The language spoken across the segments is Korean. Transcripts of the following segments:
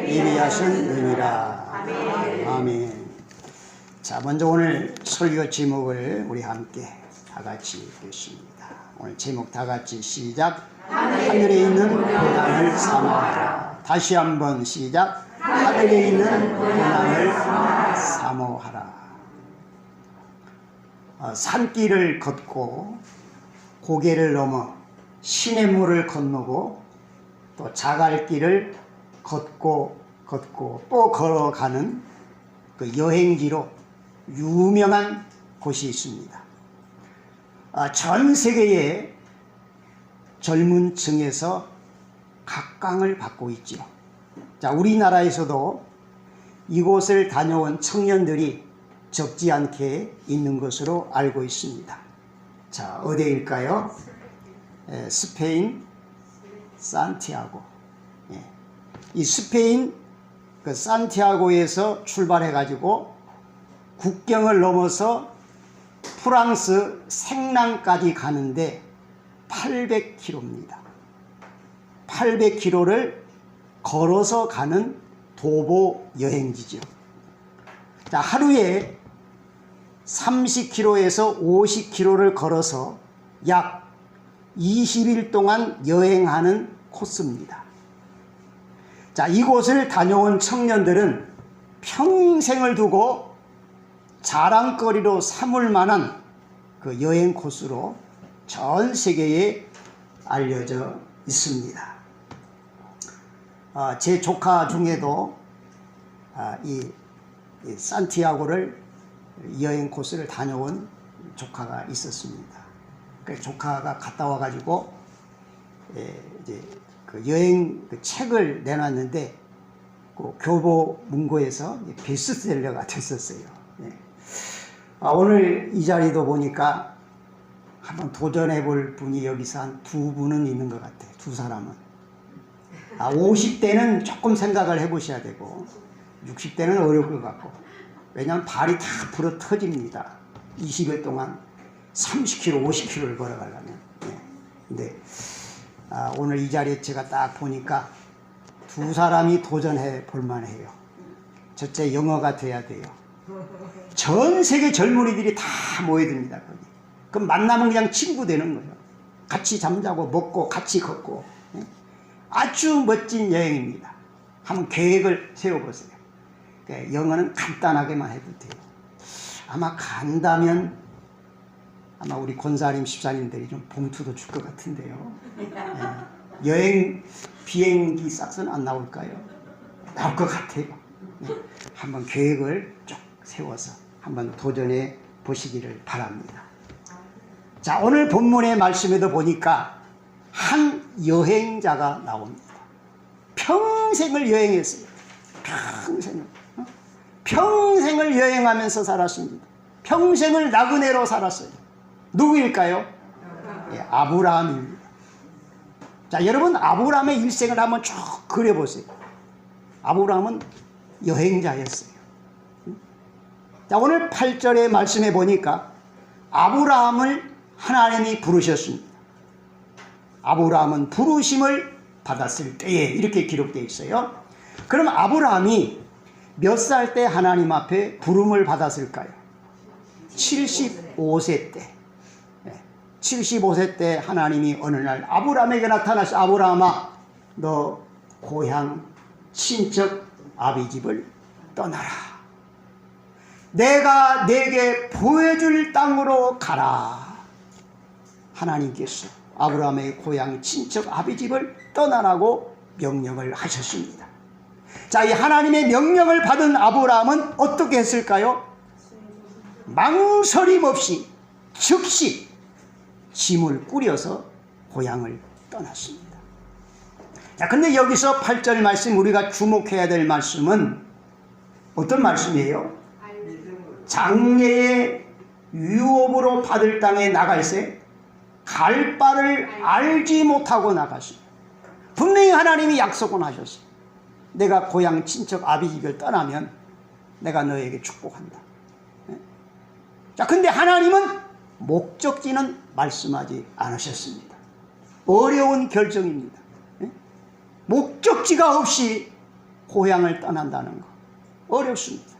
예비하셨느니라. 아멘. 자, 먼저 오늘 설교 제목을 우리 함께 다 같이 읽겠습니다. 오늘 제목 다 같이 시작. 하늘에 있는 고난을 사모하라. 다시 한번 시작. 하늘에 있는 고난을 사모하라. 산길을 걷고 고개를 넘어 시냇물을 건너고 또 자갈길을 걷고 또 걸어가는 그 여행지로 유명한 곳이 있습니다. 전 세계의 젊은 층에서 각광을 받고 있지요. 자, 우리나라에서도 이곳을 다녀온 청년들이 적지 않게 있는 것으로 알고 있습니다. 자, 어디일까요? 스페인 산티아고. 이 스페인 그 산티아고에서 출발해가지고 국경을 넘어서 프랑스 생랑까지 가는데 800km입니다. 800km를 걸어서 가는 도보 여행지죠. 자, 하루에 30km에서 50km를 걸어서 약 20일 동안 여행하는 코스입니다. 자, 이곳을 다녀온 청년들은 평생을 두고 자랑거리로 삼을 만한 그 여행 코스로 전 세계에 알려져 있습니다. 제 조카 중에도 이 산티아고를 여행 코스를 다녀온 조카가 있었습니다. 그 조카가 갔다 와가지고 이제 그 여행 그 책을 내놨는데 그 교보 문고에서 베스트셀러가 됐었어요. 오늘 이 자리도 보니까 한번 도전해 볼 분이 여기서 한 두 분은 있는 것 같아요. 두 사람은. 50대는 조금 생각을 해보셔야 되고 60대는 어려울 것 같고, 왜냐하면 발이 다 불어 터집니다. 20일 동안 30km, 50km를 걸어가려면. 근데 오늘 이 자리에 제가 딱 보니까 두 사람이 도전해 볼 만해요. 첫째, 영어가 돼야 돼요. 전 세계 젊은이들이 다 모여듭니다. 거기. 그럼 만나면 그냥 친구 되는 거예요. 같이 잠자고 먹고 같이 걷고. 아주 멋진 여행입니다. 한번 계획을 세워보세요. 영어는 간단하게만 해도 돼요. 아마 간다면 아마 우리 권사님, 집사님들이 좀 봉투도 줄 것 같은데요. 여행 비행기 싹은 안 나올까요? 나올 것 같아요. 한번 계획을 쭉 세워서 한번 도전해 보시기를 바랍니다. 자, 오늘 본문의 말씀에도 보니까 한 여행자가 나옵니다. 평생을 여행했어요. 평생을 여행하면서 살았습니다. 평생을 나그네로 살았어요. 누구일까요? 아브라함입니다. 자, 여러분, 아브라함의 일생을 한번 쭉 그려보세요. 아브라함은 여행자였어요. 자, 오늘 8절의 말씀에 보니까 아브라함을 하나님이 부르셨습니다. 아브라함은 부르심을 받았을 때에, 이렇게 기록되어 있어요. 그럼 아브라함이 몇 살 때 하나님 앞에 부름을 받았을까요? 75세 때. 75세 때 하나님이 어느 날 아브라함에게 나타나서, 아브라함아, 너 고향 친척 아비집을 떠나라. 내가 내게 보여줄 땅으로 가라. 하나님께서 아브라함의 고향 친척 아비집을 떠나라고 명령을 하셨습니다. 자, 이 하나님의 명령을 받은 아브라함은 어떻게 했을까요? 망설임 없이 즉시 짐을 꾸려서 고향을 떠났습니다. 자, 근데 여기서 8절 말씀, 우리가 주목해야 될 말씀은 어떤 말씀이에요? 장래의 유업으로 받을 땅에 나갈새 갈 바를 알지 못하고 나갔습니다. 분명히 하나님이 약속은 하셨어요. 내가 고향 친척 아비집을 떠나면 내가 너에게 축복한다. 자, 근데 하나님은 목적지는 말씀하지 않으셨습니다. 어려운 결정입니다. 목적지가 없이 고향을 떠난다는 거 어렵습니다.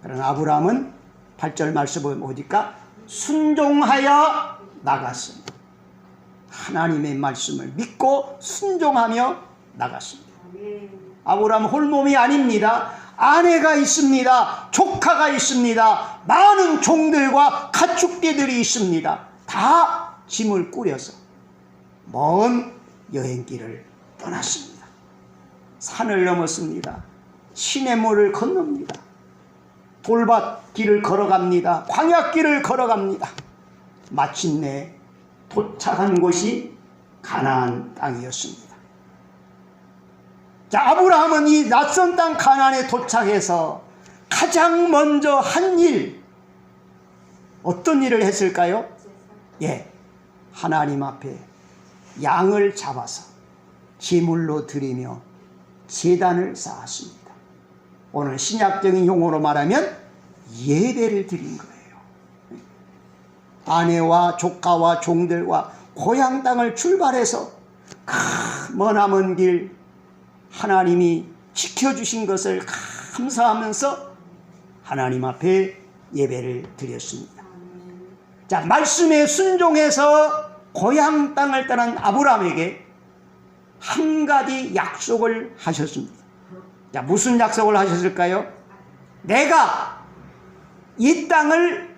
그러나 아브라함은 8절 말씀은 뭐니까 순종하여 나갔습니다. 하나님의 말씀을 믿고 순종하며 나갔습니다. 아브라함은 홀몸이 아닙니다. 아내가 있습니다. 조카가 있습니다. 많은 종들과 가축대들이 있습니다. 다 짐을 꾸려서 먼 여행길을 떠났습니다. 산을 넘었습니다. 시냇물을 건넙니다. 돌밭길을 걸어갑니다. 광야길을 걸어갑니다. 마침내 도착한 곳이 가나안 땅이었습니다. 자, 아브라함은 이 낯선 땅 가나안에 도착해서 가장 먼저 한 일, 어떤 일을 했을까요? 예, 하나님 앞에 양을 잡아서 제물로 드리며 제단을 쌓았습니다. 오늘 신약적인 용어로 말하면 예배를 드린 거예요. 아내와 조카와 종들과 고향 땅을 출발해서 머나먼 길 하나님이 지켜주신 것을 감사하면서 하나님 앞에 예배를 드렸습니다. 자, 말씀에 순종해서 고향 땅을 떠난 아브라함에게 한 가지 약속을 하셨습니다. 자, 무슨 약속을 하셨을까요? 내가 이 땅을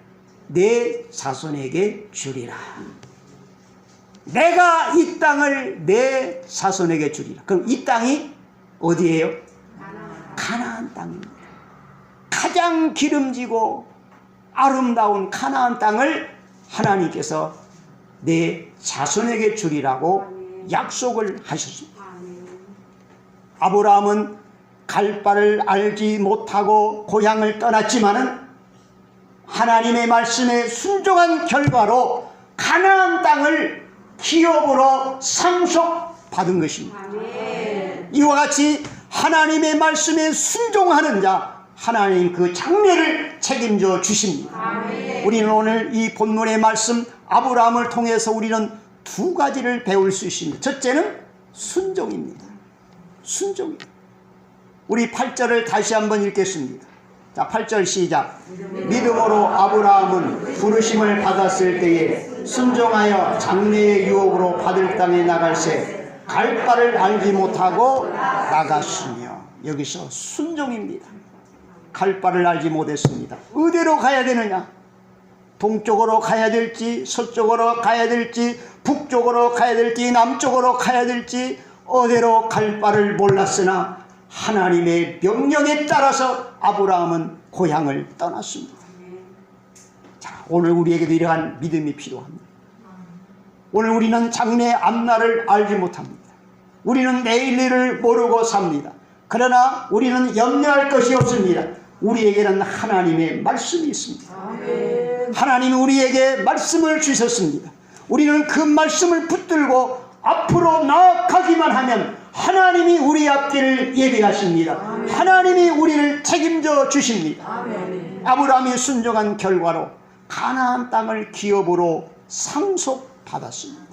내 자손에게 주리라. 내가 이 땅을 내 자손에게 주리라. 그럼 이 땅이 어디예요? 가나안 땅입니다. 가장 기름지고 아름다운 가나안 땅을 하나님께서 내 자손에게 주리라고 약속을 하셨습니다. 아브라함은 갈 바를 알지 못하고 고향을 떠났지만은 하나님의 말씀에 순종한 결과로 가나안 땅을 기업으로 상속받은 것입니다. 이와 같이 하나님의 말씀에 순종하는 자, 하나님 그 장래를 책임져 주십니다. 우리는 오늘 이 본문의 말씀 아브라함을 통해서 우리는 두 가지를 배울 수 있습니다. 첫째는 순종입니다. 순종입니다. 우리 8절을 다시 한번 읽겠습니다. 자, 8절 시작. 믿음으로 아브라함은 부르심을 받았을 때에 순종하여 장래의 유업으로 받을 땅에 나갈새 갈 바를 알지 못하고 나갔으며. 여기서 순종입니다. 갈 바를 알지 못했습니다. 어디로 가야 되느냐? 동쪽으로 가야 될지, 서쪽으로 가야 될지, 북쪽으로 가야 될지, 남쪽으로 가야 될지, 어디로 갈 바를 몰랐으나 하나님의 명령에 따라서 아브라함은 고향을 떠났습니다. 자, 오늘 우리에게도 이러한 믿음이 필요합니다. 오늘 우리는 장래 앞날을 알지 못합니다. 우리는 내일 일을 모르고 삽니다. 그러나 우리는 염려할 것이 없습니다. 우리에게는 하나님의 말씀이 있습니다. 하나님이 우리에게 말씀을 주셨습니다. 우리는 그 말씀을 붙들고 앞으로 나아가기만 하면 하나님이 우리 앞길을 예비하십니다. 하나님이 우리를 책임져 주십니다. 아브라함이 순종한 결과로 가나안 땅을 기업으로 상속받았습니다.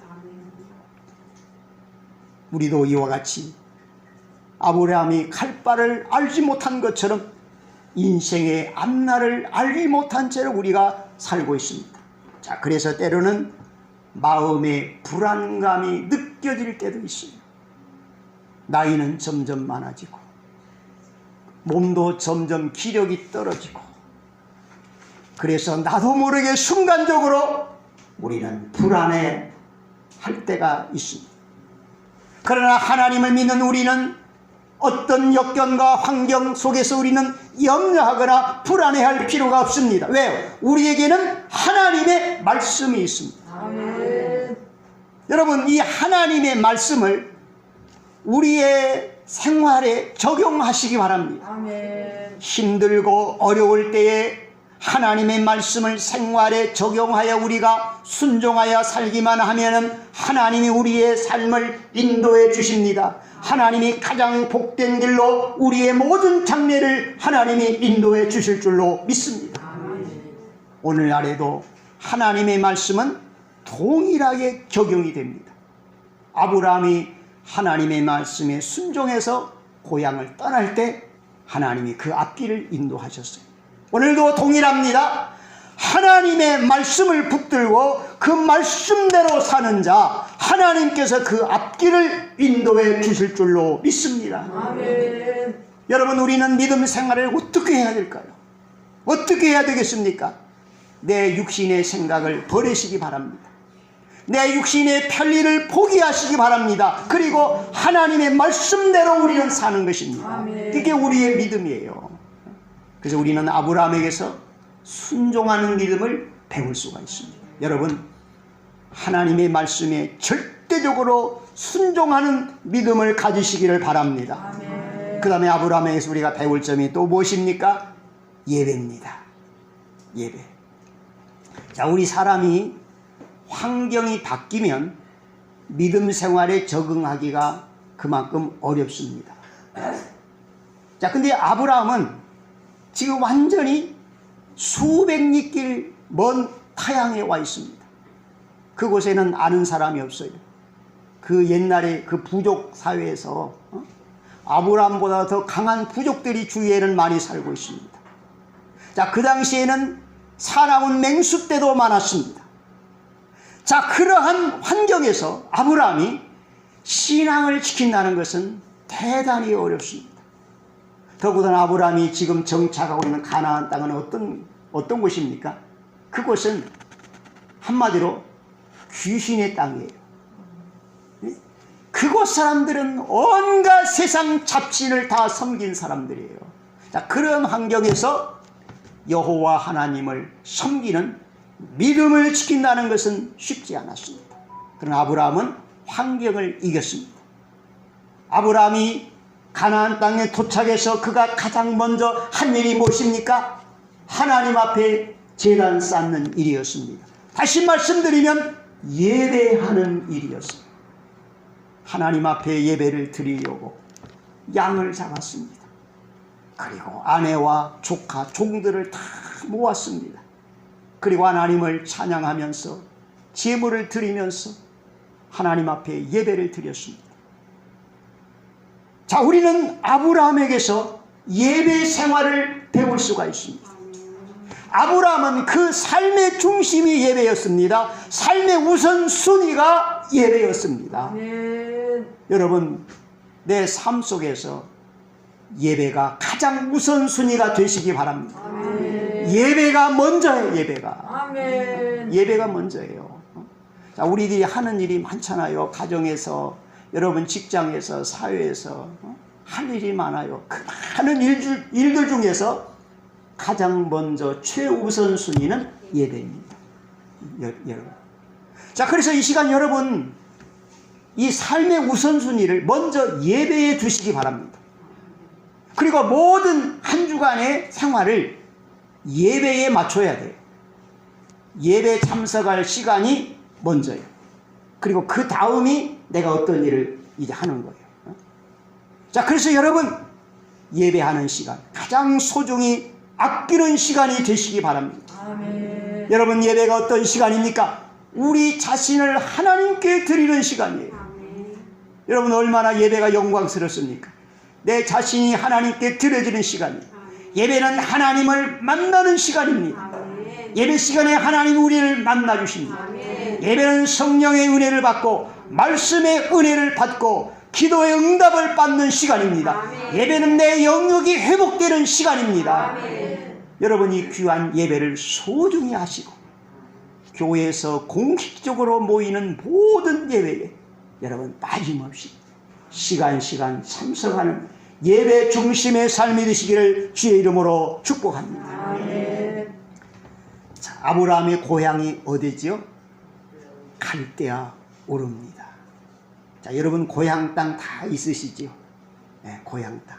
우리도 이와 같이 아브라함이 갈 바를 알지 못한 것처럼 인생의 앞날을 알지 못한 채로 우리가 살고 있습니다. 자, 그래서 때로는 마음의 불안감이 느껴질 때도 있어요. 나이는 점점 많아지고 몸도 점점 기력이 떨어지고 그래서 나도 모르게 순간적으로 우리는 불안해 할 때가 있습니다. 그러나 하나님을 믿는 우리는 어떤 역경과 환경 속에서 우리는 염려하거나 불안해할 필요가 없습니다. 왜요? 우리에게는 하나님의 말씀이 있습니다. 아멘. 여러분, 이 하나님의 말씀을 우리의 생활에 적용하시기 바랍니다. 아멘. 힘들고 어려울 때에 하나님의 말씀을 생활에 적용하여 우리가 순종하여 살기만 하면은 하나님이 우리의 삶을 인도해 주십니다. 하나님이 가장 복된 길로 우리의 모든 장래를 하나님이 인도해 주실 줄로 믿습니다. 오늘날에도 하나님의 말씀은 동일하게 적용이 됩니다. 아브라함이 하나님의 말씀에 순종해서 고향을 떠날 때 하나님이 그 앞길을 인도하셨어요. 오늘도 동일합니다. 하나님의 말씀을 붙들고 그 말씀대로 사는 자, 하나님께서 그 앞길을 인도해 주실 줄로 믿습니다. 아멘. 여러분, 우리는 믿음 생활을 어떻게 해야 될까요? 어떻게 해야 되겠습니까? 내 육신의 생각을 버리시기 바랍니다. 내 육신의 편리를 포기하시기 바랍니다. 그리고 하나님의 말씀대로 우리는 사는 것입니다. 아멘. 이게 우리의 믿음이에요. 그래서 우리는 아브라함에게서 순종하는 믿음을 배울 수가 있습니다. 여러분, 하나님의 말씀에 절대적으로 순종하는 믿음을 가지시기를 바랍니다. 아멘. 그 다음에 아브라함에게서 우리가 배울 점이 또 무엇입니까? 예배입니다. 예배. 자, 우리 사람이 환경이 바뀌면 믿음 생활에 적응하기가 그만큼 어렵습니다. 자, 근데 아브라함은 지금 완전히 수백 리길 먼 타향에 와 있습니다. 그곳에는 아는 사람이 없어요. 그 옛날에 그 부족 사회에서 아브라함보다 더 강한 부족들이 주위에는 많이 살고 있습니다. 자, 그 당시에는 사나운 맹수떼도 많았습니다. 자, 그러한 환경에서 아브라함이 신앙을 지킨다는 것은 대단히 어렵습니다. 더구나 아브라함이 지금 정착하고 있는 가나안 땅은 어떤 곳입니까? 그곳은 한마디로 귀신의 땅이에요. 그곳 사람들은 온갖 세상 잡신을 다 섬긴 사람들이에요. 자, 그런 환경에서 여호와 하나님을 섬기는 믿음을 지킨다는 것은 쉽지 않았습니다. 그러나 아브라함은 환경을 이겼습니다. 아브라함이 가나안 땅에 도착해서 그가 가장 먼저 한 일이 무엇입니까? 하나님 앞에 제단 쌓는 일이었습니다. 다시 말씀드리면 예배하는 일이었습니다. 하나님 앞에 예배를 드리려고 양을 잡았습니다. 그리고 아내와 조카, 종들을 다 모았습니다. 그리고 하나님을 찬양하면서 제물을 드리면서 하나님 앞에 예배를 드렸습니다. 자, 우리는 아브라함에게서 예배 생활을 배울 수가 있습니다. 아브라함은 그 삶의 중심이 예배였습니다. 삶의 우선순위가 예배였습니다. 아멘. 여러분, 내 삶 속에서 예배가 가장 우선순위가 되시기 바랍니다. 아멘. 예배가 먼저예요. 예배가. 아멘. 예배가 먼저예요. 자, 우리들이 하는 일이 많잖아요. 가정에서, 여러분 직장에서, 사회에서 할 일이 많아요. 그 많은 일들 중에서 가장 먼저 최우선 순위는 예배입니다. 여러분. 자, 그래서 이 시간 여러분, 이 삶의 우선순위를 먼저 예배에 두시기 바랍니다. 그리고 모든 한 주간의 생활을 예배에 맞춰야 돼요. 예배 참석할 시간이 먼저예요. 그리고 그 다음이 내가 어떤 일을 이제 하는 거예요. 자, 그래서 여러분, 예배하는 시간, 가장 소중히 아끼는 시간이 되시기 바랍니다. 아멘. 여러분, 예배가 어떤 시간입니까? 우리 자신을 하나님께 드리는 시간이에요. 아멘. 여러분, 얼마나 예배가 영광스럽습니까? 내 자신이 하나님께 드려지는 시간이에요. 예배는 하나님을 만나는 시간입니다. 아멘. 예배 시간에 하나님 우리를 만나주십니다. 아멘. 예배는 성령의 은혜를 받고 말씀의 은혜를 받고 기도의 응답을 받는 시간입니다. 아멘. 예배는 내 영역이 회복되는 시간입니다. 아멘. 여러분, 이 귀한 예배를 소중히 하시고 교회에서 공식적으로 모이는 모든 예배에 여러분 빠짐없이 시간 참석하는 예배 중심의 삶이 되시기를 주의 이름으로 축복합니다. 아멘. 자, 아브라함의 고향이 어디지요? 갈대아 우르입니다. 자, 여러분 고향 땅 다 있으시지요? 네, 고향 땅.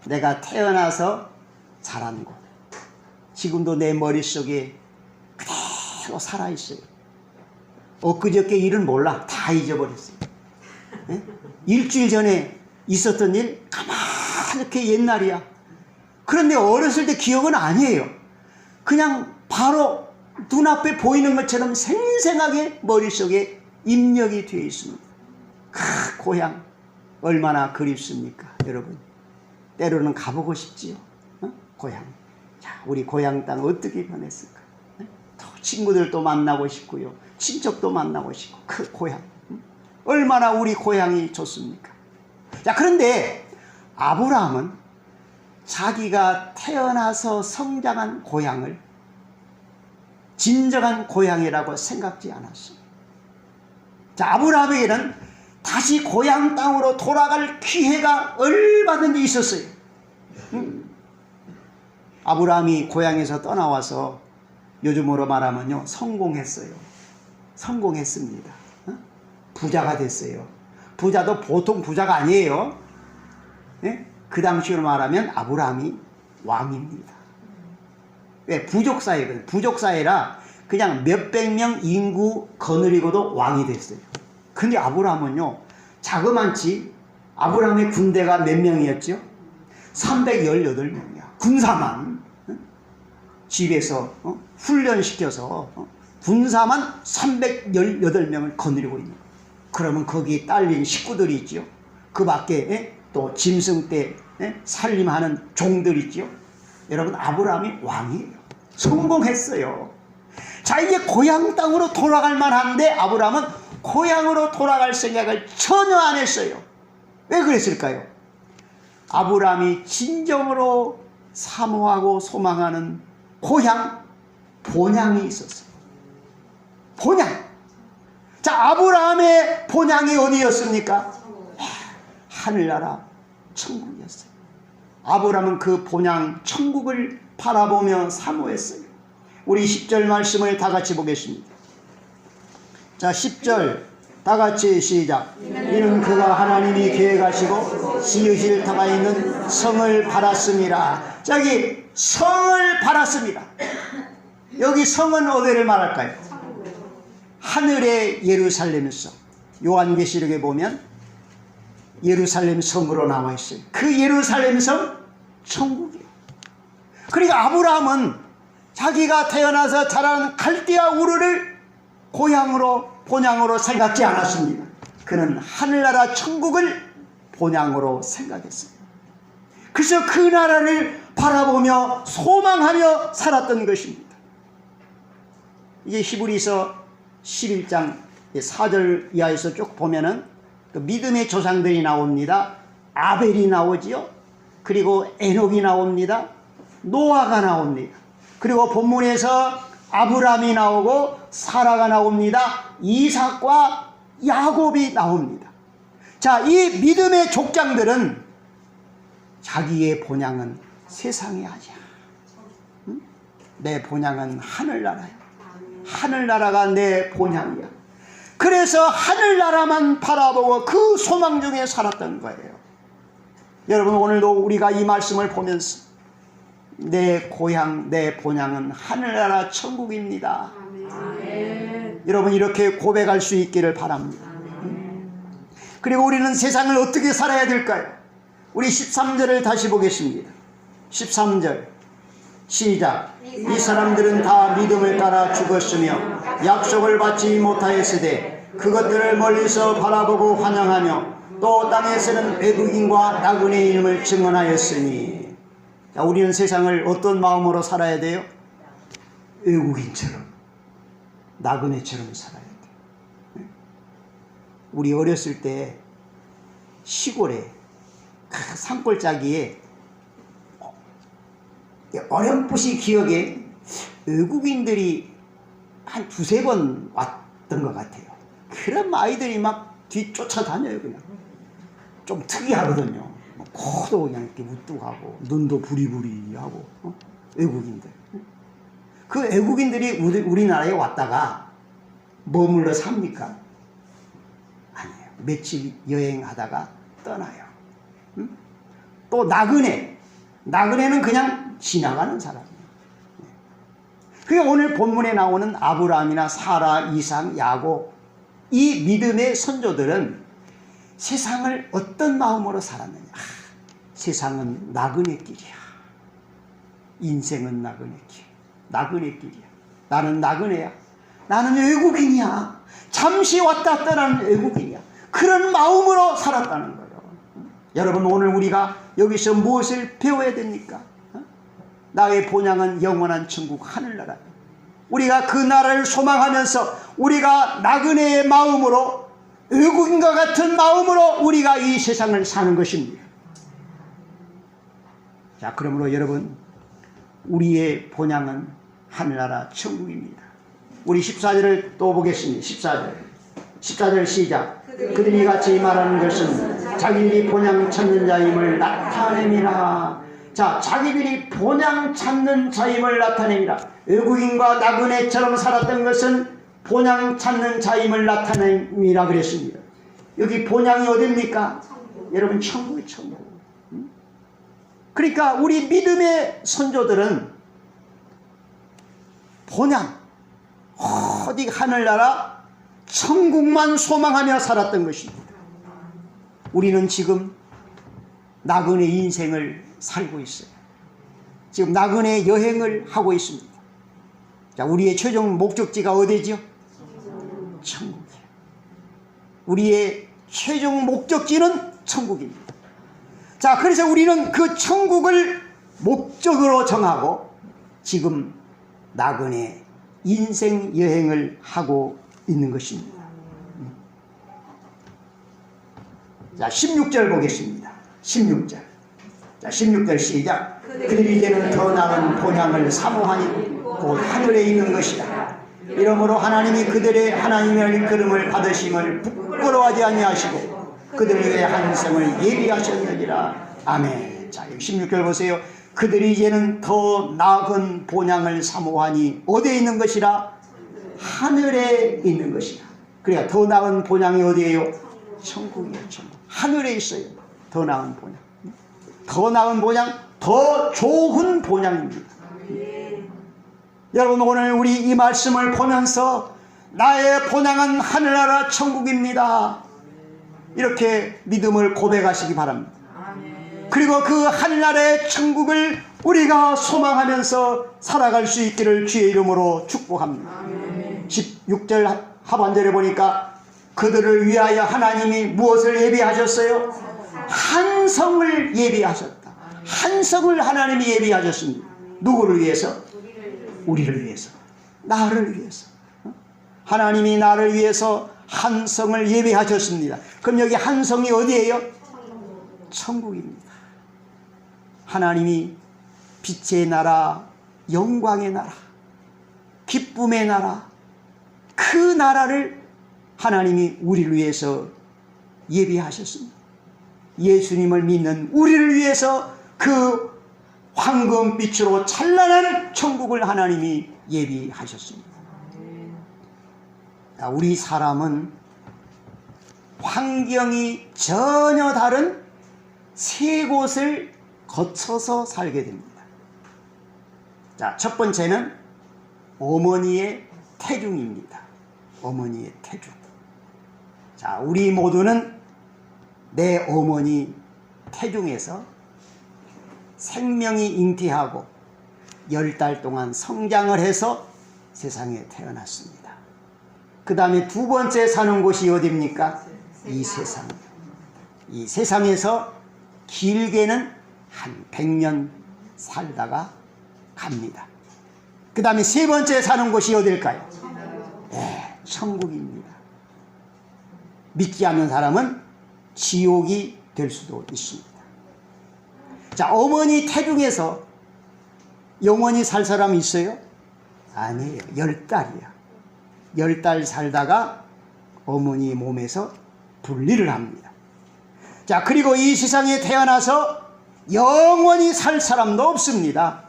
내가 태어나서 자란 곳. 지금도 내 머릿속에 그대로 살아있어요. 엊그저께 일은 몰라. 다 잊어버렸어요. 네? 일주일 전에 있었던 일 가만히 옛날이야. 그런데 어렸을 때 기억은 아니에요. 그냥 바로 눈앞에 보이는 것처럼 생생하게 머릿속에 입력이 되어 있습니다. 고향. 얼마나 그립습니까, 여러분? 때로는 가보고 싶지요. 고향. 자, 우리 고향 땅 어떻게 변했을까? 또 친구들도 만나고 싶고요. 친척도 만나고 싶고, 그 고향. 얼마나 우리 고향이 좋습니까? 자, 그런데 아브라함은 자기가 태어나서 성장한 고향을 진정한 고향이라고 생각지 않았어요. 자, 아브라함에게는 다시 고향 땅으로 돌아갈 기회가 얼마든지 있었어요. 아브라함이 고향에서 떠나와서 요즘으로 말하면요, 성공했어요. 성공했습니다. 부자가 됐어요. 부자도 보통 부자가 아니에요. 네? 그 당시로 말하면 아브라함이 왕입니다. 왜? 부족사회거든요. 부족사회라 그냥 몇백 명 인구 거느리고도 왕이 됐어요. 근데 아브라함은요, 자그만치 아브라함의 군대가 몇 명이었죠? 318명이야. 군사만 집에서 훈련시켜서 군사만 318명을 거느리고 있는 거예요. 그러면 거기에 딸린 식구들이 있죠. 그 밖에 또 짐승 때 살림하는 종들이 있죠. 여러분, 아브라함이 왕이에요. 성공했어요. 자, 이제 고향 땅으로 돌아갈 만한데 아브라함은 고향으로 돌아갈 생각을 전혀 안 했어요. 왜 그랬을까요? 아브라함이 진정으로 사모하고 소망하는 고향, 본향이 있었어요. 본향. 자, 아브라함의 본향이 어디였습니까? 하늘나라 천국이었어요. 아브라함은 그 본향 천국을 바라보며 사모했어요. 우리 10절 말씀을 다 같이 보겠습니다. 자, 10절 다 같이 시작. 이는 그가 하나님이 계획하시고 지으실 터가 있는 성을 바랐습니다. 자, 여기 성을 바랐습니다. 여기 성은 어디를 말할까요? 하늘의 예루살렘 성. 요한계시록에 보면 예루살렘 성으로 나와 있어요. 그 예루살렘 성 천국이에요. 그러니까 아브라함은 자기가 태어나서 자란 갈대아 우르를 고향으로 본향으로 생각지 않았습니다. 그는 하늘나라 천국을 본향으로 생각했어요. 그래서 그 나라를 바라보며 소망하며 살았던 것입니다. 이게 히브리서 11장 4절 이하에서 쭉 보면은 그 믿음의 조상들이 나옵니다. 아벨이 나오지요. 그리고 에녹이 나옵니다. 노아가 나옵니다. 그리고 본문에서 아브라함이 나오고 사라가 나옵니다. 이삭과 야곱이 나옵니다. 자, 이 믿음의 족장들은 자기의 본향은 세상이 아니야. 응? 내 본향은 하늘나라야. 하늘나라가 내 본향이야. 그래서 하늘나라만 바라보고 그 소망 중에 살았던 거예요. 여러분, 오늘도 우리가 이 말씀을 보면서 내 고향, 내 본향은 하늘나라 천국입니다. 아멘. 여러분, 이렇게 고백할 수 있기를 바랍니다. 그리고 우리는 세상을 어떻게 살아야 될까요? 우리 13절을 다시 보겠습니다. 13절 시작. 이 사람들은 다 믿음을 따라 죽었으며 약속을 받지 못하였으되 그것들을 멀리서 바라보고 환영하며 또 땅에서는 외국인과 나그네의 이름을 증언하였으니. 자, 우리는 세상을 어떤 마음으로 살아야 돼요? 외국인처럼, 나그네처럼 살아야 돼요. 우리 어렸을 때 시골에 그 산골짜기에 어렴풋이 기억에 외국인들이 한 두세 번 왔던 것 같아요. 그런 아이들이 막 뒤쫓아다녀요. 그냥 좀 특이하거든요. 코도 그냥 이렇게 우뚝하고 눈도 부리부리하고. 외국인들. 그 외국인들이 우리나라에 왔다가 머물러 삽니까? 아니에요. 며칠 여행하다가 떠나요. 또 나그네는 그냥 지나가는 사람이에요. 그게 오늘 본문에 나오는 아브라함이나 사라, 이삭, 야곱, 이 믿음의 선조들은 세상을 어떤 마음으로 살았느냐. 세상은 나그네 길이야. 인생은 나그네 길이야. 나는 나그네야. 나는 외국인이야. 잠시 왔다 떠나는 외국인이야. 그런 마음으로 살았다는 거예요. 여러분, 오늘 우리가 여기서 무엇을 배워야 됩니까? 나의 본향은 영원한 천국 하늘나라. 우리가 그 나라를 소망하면서 우리가 나그네의 마음으로, 외국인과 같은 마음으로 우리가 이 세상을 사는 것입니다. 자, 그러므로 여러분, 우리의 본향은 하늘나라 천국입니다. 우리 14절을 또 보겠습니다. 14절 시작. 그들이 같이 말하는 것은 자기들이 본향 찾는 자임을 나타냅니다. 자, 자기들이 본향 찾는 자임을 나타냅니다. 외국인과 나그네처럼 살았던 것은 본향 찾는 자임을 나타냅니다 그랬습니다. 여기 본향이 어딥니까? 여러분, 천국이 천국. 그러니까 우리 믿음의 선조들은 본향, 어디 하늘나라 천국만 소망하며 살았던 것입니다. 우리는 지금 나그네 인생을 살고 있어요. 지금 나그네 여행을 하고 있습니다. 자, 우리의 최종 목적지가 어디죠? 천국이에요. 우리의 최종 목적지는 천국입니다. 자, 그래서 우리는 그 천국을 목적으로 정하고 지금 나그네 인생 여행을 하고 있는 것입니다. 자, 16절 보겠습니다. 16절. 자, 16절 시작. 그들이 이제는 더 나은 본향을 사모하니 곧 하늘에 있는 것이다. 이러므로 하나님이 그들의 하나님의 일컬음을 받으심을 부끄러워하지 아니하시고 그들 위해 한 생을 예비하셨느니라. 아멘. 자, 16절 보세요. 그들이 이제는 더 나은 본향을 사모하니 어디에 있는 것이라? 하늘에 있는 것이라. 그러니까 더 나은 본향이 어디예요? 천국이에요. 천국. 하늘에 있어요. 더 나은 본향. 더 나은 본향, 더 좋은 본향입니다. 여러분, 오늘 우리 이 말씀을 보면서 나의 본향은 하늘나라 천국입니다. 이렇게 믿음을 고백하시기 바랍니다. 그리고 그 하늘나라의 천국을 우리가 소망하면서 살아갈 수 있기를 주의 이름으로 축복합니다. 16절 하반절에 보니까 그들을 위하여 하나님이 무엇을 예비하셨어요? 한 성을 예비하셨다. 한 성을 하나님이 예비하셨습니다. 누구를 위해서? 우리를 위해서. 나를 위해서. 하나님이 나를 위해서 한 성을 예비하셨습니다. 그럼 여기 한 성이 어디예요? 천국입니다. 하나님이 빛의 나라, 영광의 나라, 기쁨의 나라, 그 나라를 하나님이 우리를 위해서 예비하셨습니다. 예수님을 믿는 우리를 위해서 그 황금빛으로 찬란한 천국을 하나님이 예비하셨습니다. 우리 사람은 환경이 전혀 다른 세 곳을 거쳐서 살게 됩니다. 자, 첫 번째는 어머니의 태중입니다. 어머니의 태중. 자, 우리 모두는 내 어머니 태중에서 생명이 잉태하고 10달 동안 성장을 해서 세상에 태어났습니다. 그 다음에 두 번째 사는 곳이 어디입니까? 이 세상. 이 세상에서 길게는 한 100년 살다가 갑니다. 그 다음에 세 번째 사는 곳이 어딜까요? 네, 천국입니다. 믿지 않는 사람은 지옥이 될 수도 있습니다. 자, 어머니 태중에서 영원히 살 사람이 있어요? 아니에요. 10달이야. 10달 살다가 어머니 몸에서 분리를 합니다. 자, 그리고 이 세상에 태어나서 영원히 살 사람도 없습니다.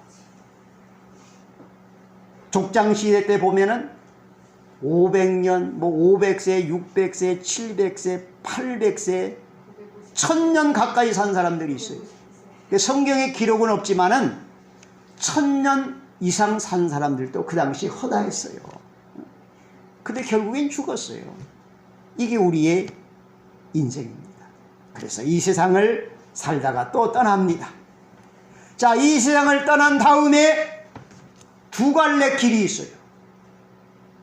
족장시대 때 보면은 500년, 500세, 600세, 700세, 800세, 1000년 가까이 산 사람들이 있어요. 성경에 기록은 없지만은 1000년 이상 산 사람들도 그 당시 허다했어요. 근데 결국엔 죽었어요. 이게 우리의 인생입니다. 그래서 이 세상을 살다가 또 떠납니다. 자, 이 세상을 떠난 다음에 두 갈래 길이 있어요.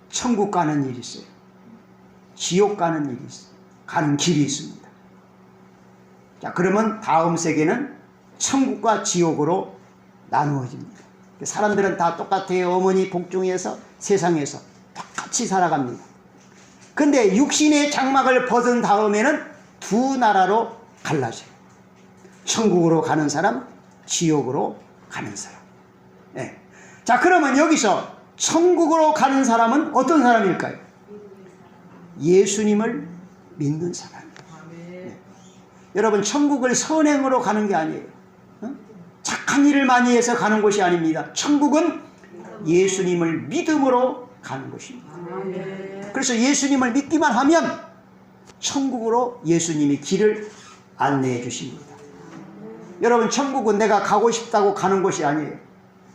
천국 가는 일이 있어요. 지옥 가는 일이 있어요. 가는 길이 있습니다. 자, 그러면 다음 세계는 천국과 지옥으로 나누어집니다. 사람들은 다 똑같아요. 어머니 복중에서 세상에서 똑같이 살아갑니다. 근데 육신의 장막을 벗은 다음에는 두 나라로 갈라져요. 천국으로 가는 사람, 지옥으로 가는 사람. 네. 자, 그러면 여기서 천국으로 가는 사람은 어떤 사람일까요? 예수님을 믿는 사람. 네. 여러분, 천국을 선행으로 가는 게 아니에요. 착한 일을 많이 해서 가는 곳이 아닙니다. 천국은 예수님을 믿음으로 가는 것입니다. 그래서 예수님을 믿기만 하면 천국으로 예수님이 길을 안내해 주십니다. 여러분, 천국은 내가 가고 싶다고 가는 곳이 아니에요.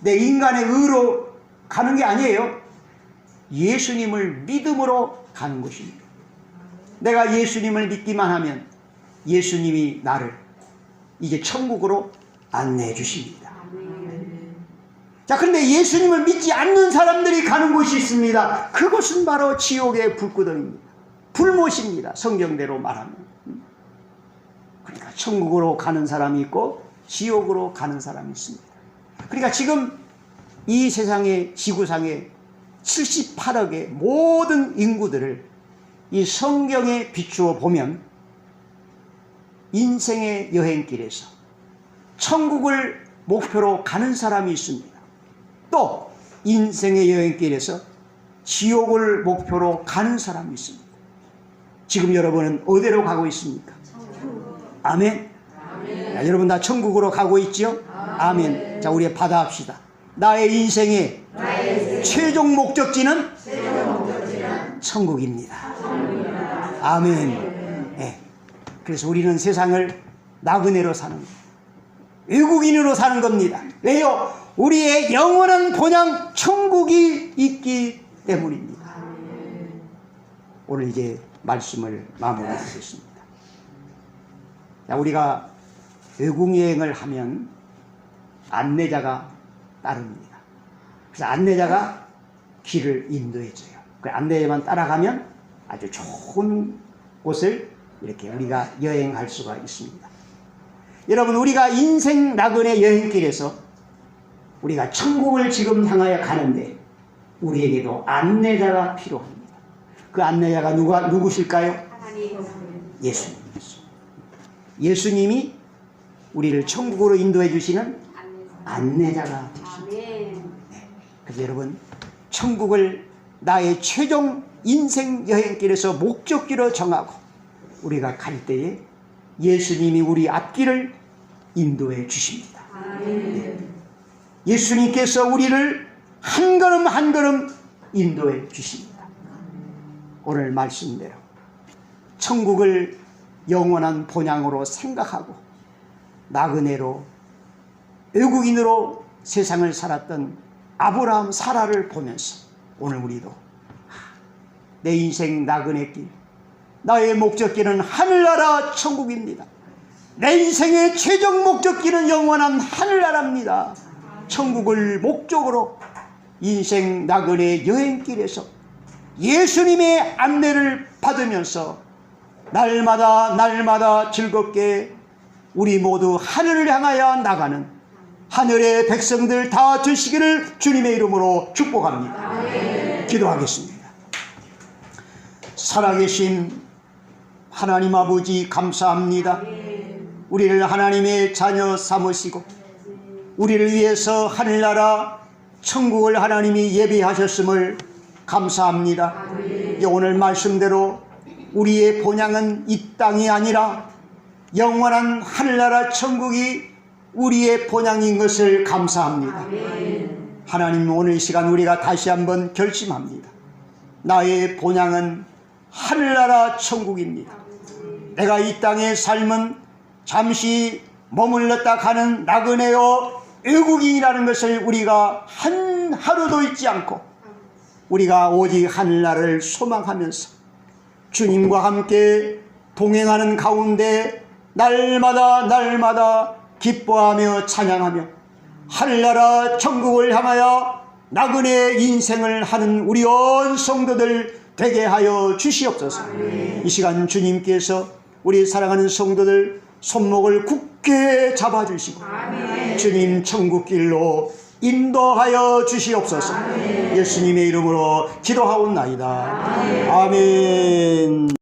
내 인간의 의로 가는 게 아니에요. 예수님을 믿음으로 가는 것입니다. 내가 예수님을 믿기만 하면 예수님이 나를 이제 천국으로 안내해 주십니다. 자, 그런데 예수님을 믿지 않는 사람들이 가는 곳이 있습니다. 그것은 바로 지옥의 불구덩입니다. 불못입니다. 성경대로 말하면. 그러니까 천국으로 가는 사람이 있고 지옥으로 가는 사람이 있습니다. 그러니까 지금 이 세상의 지구상의 78억의 모든 인구들을 이 성경에 비추어 보면 인생의 여행길에서 천국을 목표로 가는 사람이 있습니다. 또 인생의 여행길에서 지옥을 목표로 가는 사람이 있습니다. 지금 여러분은 어디로 가고 있습니까? 아멘. 자, 여러분 다 천국으로 가고 있죠? 아멘. 자, 우리 받아합시다. 나의 인생의 최종 목적지는 천국입니다. 아멘. 네. 그래서 우리는 세상을 나그네로 사는 거예요. 외국인으로 사는 겁니다. 왜요? 우리의 영원한 본향 천국이 있기 때문입니다. 오늘 이제 말씀을 마무리하겠습니다. 자, 우리가 외국 여행을 하면 안내자가 따릅니다. 그래서 안내자가 길을 인도해줘요. 그 안내자만 따라가면 아주 좋은 곳을 이렇게 우리가 여행할 수가 있습니다. 여러분, 우리가 인생 나그네 여행길에서 우리가 천국을 지금 향하여 가는데 우리에게도 안내자가 필요합니다. 그 안내자가 누구실까요? 예수님이십니다. 예수님이 우리를 천국으로 인도해 주시는 안내자가 되십니다. 네. 그래서 여러분, 천국을 나의 최종 인생 여행길에서 목적지로 정하고 우리가 갈 때에 예수님이 우리 앞길을 인도해 주십니다. 네. 예수님께서 우리를 한 걸음 한 걸음 인도해 주십니다. 오늘 말씀대로 천국을 영원한 본향으로 생각하고 나그네로 외국인으로 세상을 살았던 아브라함 사라를 보면서 오늘 우리도 내 인생 나그네 길, 나의 목적지는 하늘나라 천국입니다. 내 인생의 최종 목적지는 영원한 하늘나라입니다. 천국을 목적으로 인생 나그네 여행길에서 예수님의 안내를 받으면서 날마다 즐겁게 우리 모두 하늘을 향하여 나가는 하늘의 백성들 다 되시기를 주님의 이름으로 축복합니다. 기도하겠습니다. 살아계신 하나님 아버지, 감사합니다. 우리를 하나님의 자녀 삼으시고 우리를 위해서 하늘나라 천국을 하나님이 예비하셨음을 감사합니다. 오늘 말씀대로 우리의 본향은 이 땅이 아니라 영원한 하늘나라 천국이 우리의 본향인 것을 감사합니다. 하나님, 오늘 이 시간 우리가 다시 한번 결심합니다. 나의 본향은 하늘나라 천국입니다. 내가 이 땅의 삶은 잠시 머물렀다 가는 나그네요 외국인이라는 것을 우리가 한 하루도 잊지 않고 우리가 오직 하늘나라를 소망하면서 주님과 함께 동행하는 가운데 날마다 기뻐하며 찬양하며 하늘나라 천국을 향하여 나그네 인생을 하는 우리 온 성도들 되게 하여 주시옵소서. 이 시간 주님께서 우리 사랑하는 성도들 손목을 굳게 잡아주시고 주님 천국길로 인도하여 주시옵소서. 예수님의 이름으로 기도하옵나이다. 아멘.